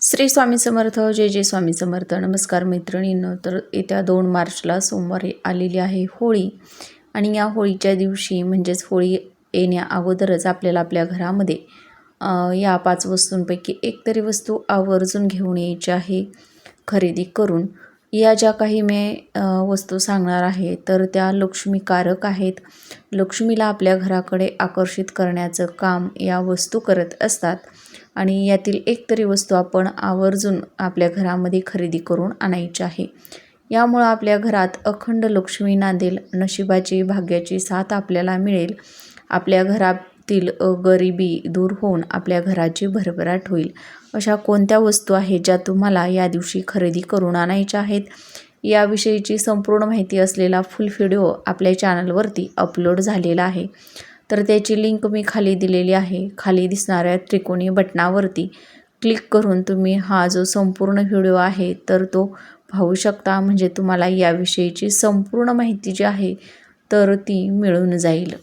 श्री स्वामी समर्थ. जय जय स्वामी समर्थ. नमस्कार मैत्रिणींनो. तर येत्या 2 मार्चला सोमवारी आलेली आहे होळी आणि या होळीच्या दिवशी म्हणजेच होळी येण्या अगोदरच आपल्याला आपल्या घरामध्ये या 5 वस्तूंपैकी एक तरी वस्तू आवर्जून घेऊन यायची आहे खरेदी करून. या ज्या काही मी वस्तू सांगणार आहे तर त्या लक्ष्मीकारक आहेत. लक्ष्मीला आपल्या घराकडे आकर्षित करण्याचं काम या वस्तू करत असतात आणि यातील एक तरी वस्तू आपण आवर्जून आपल्या घरामध्ये खरेदी करून आणायची आहे. यामुळे आपल्या घरात अखंड लक्ष्मी नांदेल, नशिबाची भाग्याची साथ आपल्याला मिळेल. आपल्या घरातील गरिबी दूर होऊन आपल्या घराची भरभराट होईल. अशा कोणत्या वस्तू आहेत ज्या तुम्हाला या दिवशी खरेदी करून आणायच्या आहेत, याविषयीची संपूर्ण माहिती असलेला फुल व्हिडिओ आपल्या चॅनलवरती अपलोड झालेला आहे. तर त्याची लिंक मी खाली दिलेली आहे. खाली दिसणाऱ्या त्रिकोणी बटनावरती क्लिक करून तुम्ही हा जो संपूर्ण व्हिडिओ आहे तर तो पाहू शकता. म्हणजे तुम्हाला याविषयीची संपूर्ण माहिती जी आहे तर ती मिळून जाईल.